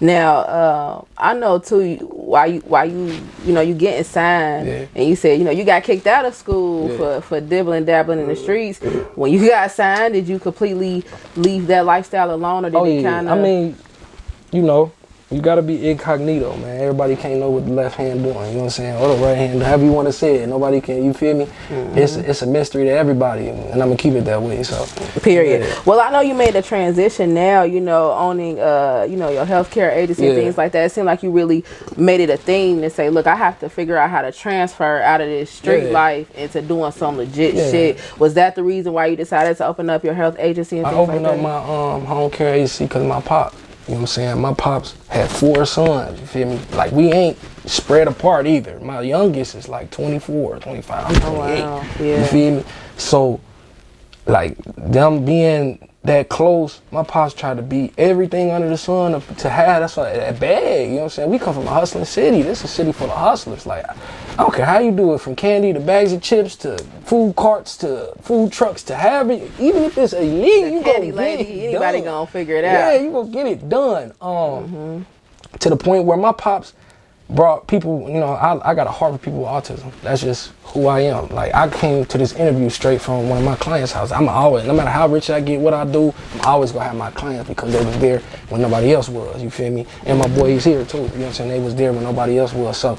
Now, I know too why you you getting signed, and you said you got kicked out of school for dibbling dabbling in the streets. When you got signed, did you completely leave that lifestyle alone, or did it kind of? I mean, you gotta be incognito, man. Everybody can't know what the left hand doing. You know what I'm saying? Or the right hand, however you want to say it. Nobody can. You feel me? It's a mystery to everybody, and I'm gonna keep it that way. So. Period. Yeah. Well, I know you made a transition now. Owning your healthcare agency and things like that. It seemed like you really made it a thing to say, look, I have to figure out how to transfer out of this street life into doing some legit shit. Was that the reason why you decided to open up your health agency? And things I opened up my home care agency because my pop. You know what I'm saying? My pops had 4 sons, you feel me? Like, we ain't spread apart either. My youngest is like 24, 25, I'm 28. Wow. Yeah. You feel me? So, like, them being that close, my pops tried to be everything under the sun to have that bag, you know what I'm saying? We come from a hustling city. This is a city full of hustlers. Like, I don't care how you do it, from candy to bags of chips to food carts to food trucks to have it. Even if it's illegal, you gonna get it anybody gonna figure it out. Yeah, you gonna get it done. To the point where my pops brought people, I got a heart for people with autism. That's just who I am. Like, I came to this interview straight from one of my clients' house. I'm always, no matter how rich I get, what I do, I'm always gonna have my clients because they was there when nobody else was, you feel me? And my boy, he's here too, you know what I'm saying? They was there when nobody else was. So,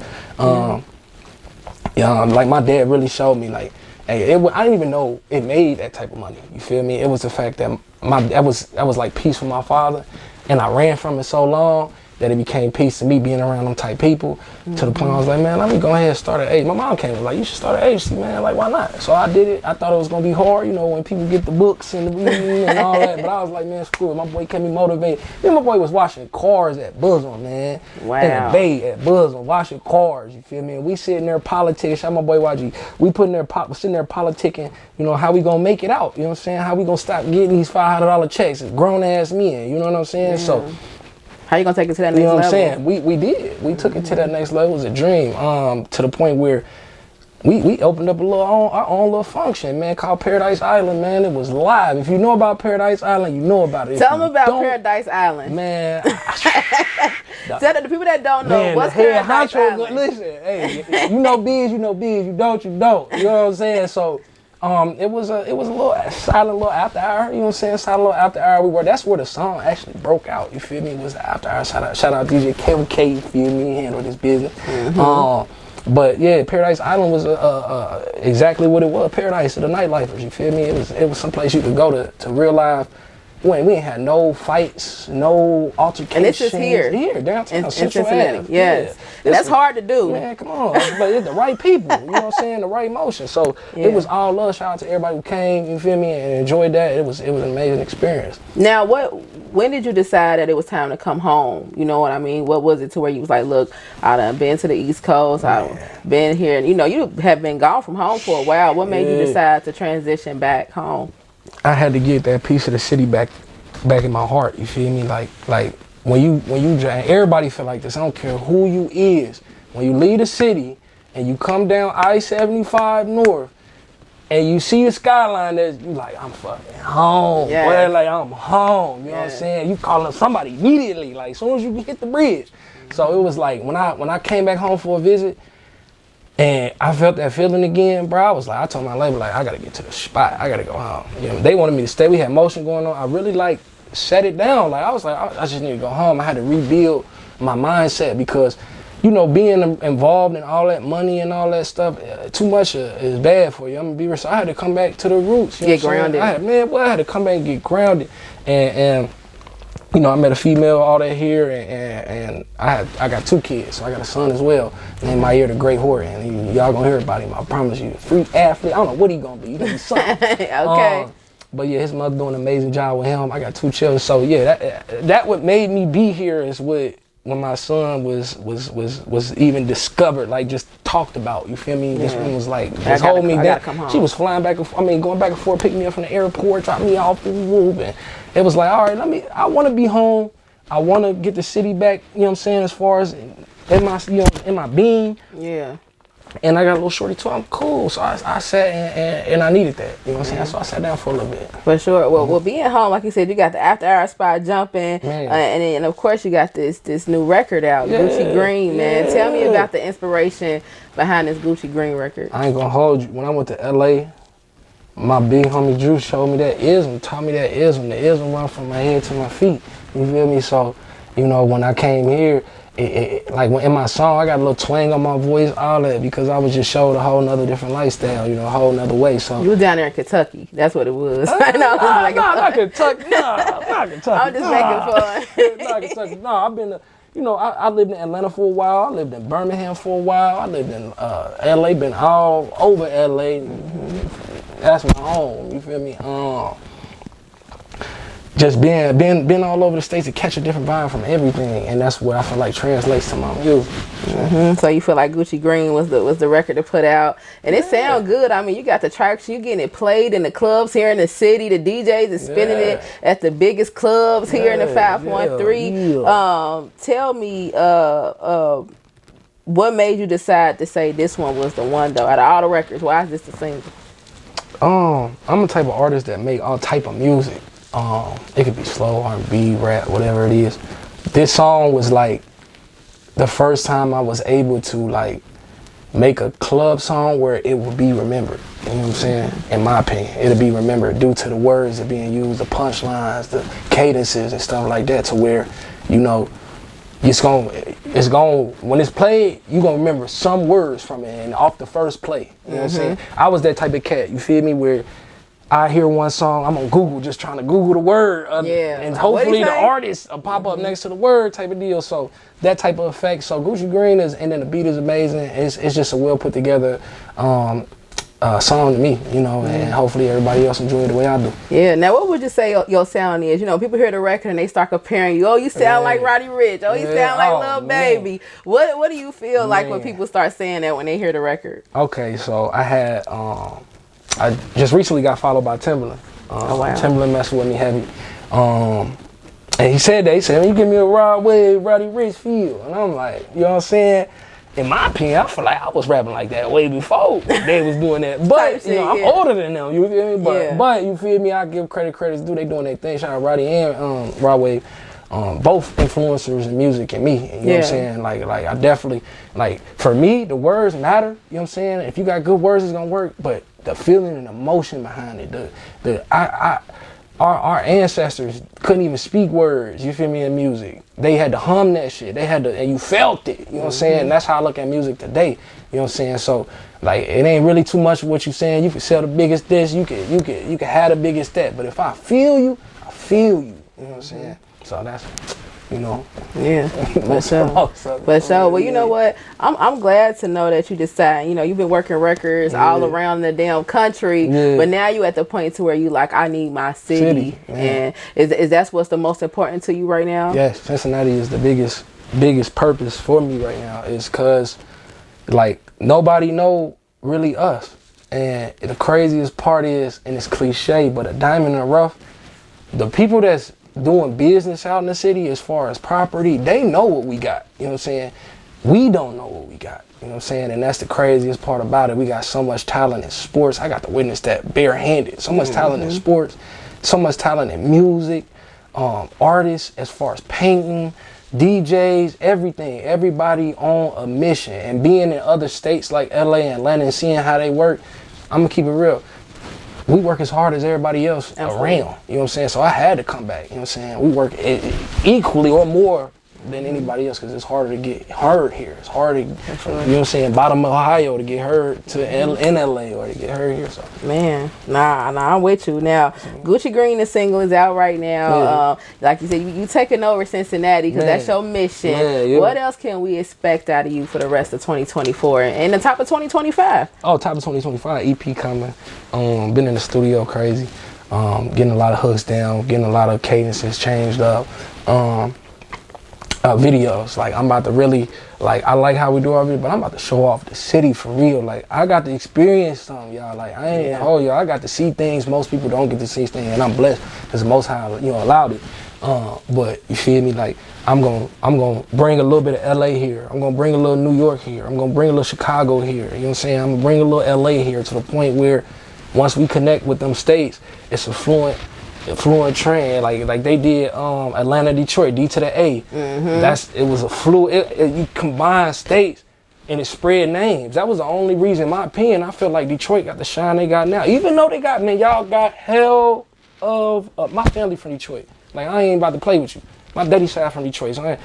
like, my dad really showed me, like, hey, I didn't even know it made that type of money, you feel me? It was the fact that that was like peace for my father, and I ran from it so long that it became peace to me being around them type people, to the point I was like, man, let me go ahead and start an agency. My mom came and was like, you should start an agency, man. Like, why not? So I did it. I thought it was gonna be hard, when people get the books and the reading and all that. But I was like, man, screw it. My boy kept me motivated. Then my boy was washing cars at Bosom, man. Wow. In the Bay at Bosom, washing cars, you feel me? And we sitting there politicking. Shout my boy YG. We sitting there politicking, how we gonna make it out? You know what I'm saying? How we gonna stop getting these $500 checks? It's grown ass men, you know what I'm saying? So. How you gonna take it to that next level? You know what I'm saying? We did. We took it to that next level. It was a dream. To the point where we opened up our own little function, man, called Paradise Island, man. It was live. If you know about Paradise Island, you know about it. Tell them about Paradise Island. Man. Tell the people that don't know, what's Paradise Island? Listen, hey, you know biz, you don't. You know what I'm saying? So it was a little silent little after hour, you know what I'm saying? Silent little after hour. That's where the song actually broke out, you feel me? It was the after hour. Shout out DJ Kkeellz, you feel me? He handled his business. But yeah, Paradise Island was exactly what it was. Paradise of the nightlifers, you feel me? It was someplace you could go to real life. We ain't had no fights, no altercations. And this is here. Here, downtown, in Cincinnati. Yes. And that's hard to do. Man, come on. But it's the right people, you know what I'm saying? The right motion. So it was all love. Shout out to everybody who came, you feel me, and enjoyed that. It was an amazing experience. Now, when did you decide that it was time to come home? You know what I mean? What was it to where you was like, look, I done been to the East Coast, I've been here, and you have been gone from home for a while. What made you decide to transition back home? I had to get that piece of the city back in my heart, you feel me? Like when you everybody feel like this, I don't care who you is. When you leave the city and you come down I-75 North and you see the skyline, you like, I'm fucking home. Yes. Well, like, I'm home, you know what I'm saying? You calling somebody immediately, like, as soon as you hit the bridge. So it was like, when I came back home for a visit, and I felt that feeling again, bro. I was like, I told my label, like, I gotta get to the spot. I gotta go home. They wanted me to stay. We had motion going on. I really set it down. Like, I was like, I just need to go home. I had to rebuild my mindset because, being involved in all that money and all that stuff, too much is bad for you. I'm gonna be real. So I had to come back to the roots. Get grounded. I had to come back and get grounded. And I met a female, all that here, and I got 2 kids, so I got a son as well, named Mayer the Great Horton. Y'all gonna hear about him, I promise you. Free athlete, I don't know what he gonna be. He gonna be something. Okay. But yeah, his mother doing an amazing job with him. I got 2 children, so yeah, that what made me be here is when my son was even discovered, like just talked about. You feel me? Yeah. This one was like just hold me down. She was flying back and forth, going back and forth, picking me up from the airport, dropping me off the roof, and it was like, all right, I want to be home. I want to get the city back. You know what I'm saying? As far as in my being. Yeah. And I got a little shorty too. I'm cool. So I sat and I needed that. You know what I'm saying? So I sat down for a little bit. For sure. Well, being home, like you said, you got the after hour spot jumping, and then of course you got this new record out, Gucci Green, man. Yeah. Tell me about the inspiration behind this Gucci Green record. I ain't gonna hold you. When I went to LA, my big homie Drew showed me that ism, taught me that ism. The ism run from my head to my feet. You feel me? So, you know, when I came here, like in my song, I got a little twang on my voice, all that, because I was just showed a whole nother different lifestyle, you know, a whole nother way. So you was down there in Kentucky. That's what it was. Not Kentucky. Not Kentucky. I'm just making fun. Not Kentucky. No, I've been to, you know, I lived in Atlanta for a while. I lived in Birmingham for a while. I lived in LA, been all over LA. That's my home. You feel me? Just being all over the states to catch a different vibe from everything, and that's what I feel like translates to my music. So you feel like Gucci Green was the record to put out, and it sound good. I mean, you got the traction, you getting it played in the clubs here in the city. The DJs is spinning it at the biggest clubs here in the 513. Tell me, what made you decide to say this one was the one though? Out of all the records, why is this the single? I'm the type of artist that make all type of music. It could be slow, R&B, rap, whatever it is. This song was like the first time I was able to like make a club song where it would be remembered. You know what I'm saying? In my opinion, it'll be remembered due to the words that being used, the punchlines, the cadences and stuff like that, to where, you know, it's going when it's played, you're gonna remember some words from it and off the first play. You know what I'm saying? I was that type of cat, you feel me, where I hear one song, I'm on Google just trying to Google the word, and hopefully the artist will pop up next to the word type of deal. So that type of effect. So Gucci Green is, and then the beat is amazing. It's just a well put together song to me, you know, and hopefully everybody else enjoy it the way I do. Yeah. Now, what would you say your sound is? You know, people hear the record and they start comparing you. Oh, you sound like Roddy Ricch. Oh, you sound like Lil Baby. What do you feel like when people start saying that when they hear the record? Okay, so I had I just recently got followed by Timbaland. Timbaland messing with me heavy. And he said that. He said, you give me a Rod Wave, Roddy Ricch feel. And I'm like, you know what I'm saying? In my opinion, I feel like I was rapping like that way before they was doing that. But, you know, I'm older than them, you feel me? But you feel me? I give credit's due. They doing their thing. Shout out Roddy and Rod Wave. Both influencers in music and me. You know what I'm saying? Like I definitely, like, for me, the words matter. You know what I'm saying? If you got good words, it's gonna work. But the feeling and emotion behind it, our ancestors couldn't even speak words, you feel me, in music. They had to hum that shit. They had to, and you felt it, you know what I'm saying? That's how I look at music today, you know what I'm saying? So, like, it ain't really too much of what you saying. You can sell the biggest this, you can have the biggest that, but if I feel you, I feel you, you know what I'm saying? So that's, you know. Yeah, for sure. For sure. Well, you know what? I'm glad to know that you decided, you know, you've been working records all around the damn country, but now you at the point to where you like, I need my city. And is that what's the most important to you right now? Yes, Cincinnati is the biggest purpose for me right now, is because, like, nobody know really us. And the craziest part is, and it's cliche, but a diamond in the rough, the people that's doing business out in the city as far as property, they know what we got, you know what I'm saying? We don't know what we got, you know what I'm saying? And that's the craziest part about it. We got so much talent in sports. I got to witness that barehanded. So much talent in sports, so much talent in music, artists as far as painting, DJs, everything. Everybody on a mission. And being in other states like LA and Atlanta and seeing how they work, I'm gonna keep it real. We work as hard as everybody else around, you know what I'm saying? So I had to come back, you know what I'm saying? We work equally or more than anybody else, because it's harder to get heard here. It's harder, you know what I'm saying, bottom of Ohio to get heard in LA or to get heard here. So man, nah, I'm with you. Now, Gucci Green, the single, is out right now. Like you said, you taking over Cincinnati because that's your mission. What else can we expect out of you for the rest of 2024 and the top of 2025? Oh, top of 2025, EP coming. Been in the studio crazy. Getting a lot of hooks down, getting a lot of cadences changed up. Videos, like I'm about to really, like, I like how we do our video, but I'm about to show off the city for real. Like, I got to experience something, y'all. Like, I ain't hold y'all. I got to see things most people don't get to see things, and I'm blessed because most High, you know, allowed it. But you feel me? Like I'm gonna bring a little bit of LA here. I'm gonna bring a little New York here. I'm gonna bring a little Chicago here. You know what I'm saying? I'm gonna bring a little LA here to the point where once we connect with them states, it's a fluent trend, like they did Atlanta, Detroit, D to the A. It was a fluid. You combine states and it spread names. That was the only reason, in my opinion, I feel like Detroit got the shine they got now. Even though they got, man, y'all got hell of my family from Detroit. Like I ain't about to play with you. My daddy side from Detroit. So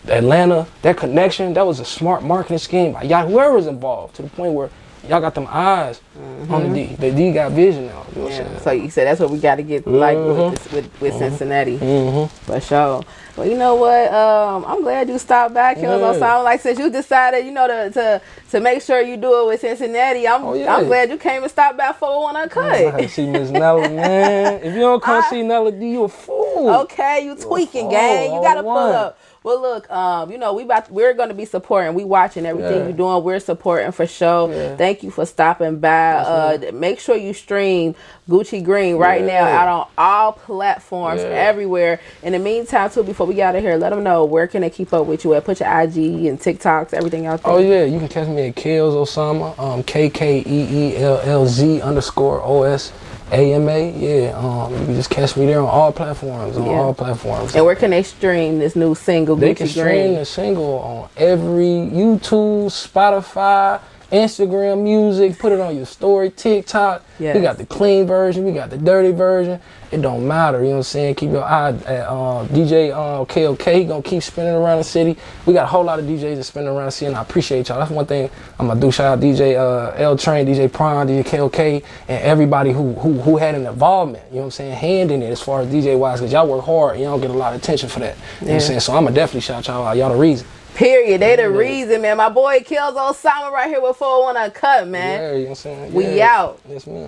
Atlanta, that connection, that was a smart marketing scheme by y'all, whoever's involved, to the point where y'all got them eyes on the D. The D got vision now. You know what I'm saying? So you said that's what we got to get like with Cincinnati. For sure. Well, you know what? I'm glad you stopped back, Kkeellz Osama. Like since you decided, you know, to make sure you do it with Cincinnati, I'm glad you came and stopped back for one Uncut. I had to see Miss Nella, man. If you don't come see Nella D, you a fool. Okay, you tweaking, gang. You gotta pull up. Well, look, you know, we're going to be supporting. We watching everything you're doing. We're supporting for sure. Thank you for stopping by. Make sure you stream Gucci Green right now out on all platforms, everywhere. In the meantime, too, before we get out of here, let them know where can they keep up with you at. Put your IG and TikToks, everything out there. Oh, yeah. You can catch me at Kkeellz Osama, KKEELLZ_OSAMA. You can just catch me there on all platforms. And where can they stream this new single, Gucci Green? They can stream the single on every YouTube, Spotify, Instagram Music. Put it on your story, TikTok. We got the clean version. We got the dirty version. It don't matter. You know what I'm saying? Keep your eye at DJ KOK. He gonna keep spinning around the city. We got a whole lot of DJs that spinning around the city, and I appreciate y'all. That's one thing I'm gonna do. Shout out DJ L Train, DJ Prime, DJ KOK, and everybody who had an involvement. You know what I'm saying? Hand in it as far as DJ wise, because y'all work hard and y'all don't get a lot of attention for that. You know what I'm saying? So I'm gonna definitely shout y'all out. Y'all the reason. Period. They the reason, man. My boy Kkeellz Osama right here with 401 Uncut, man. Yeah, you know what I'm saying? We out. Yes, man.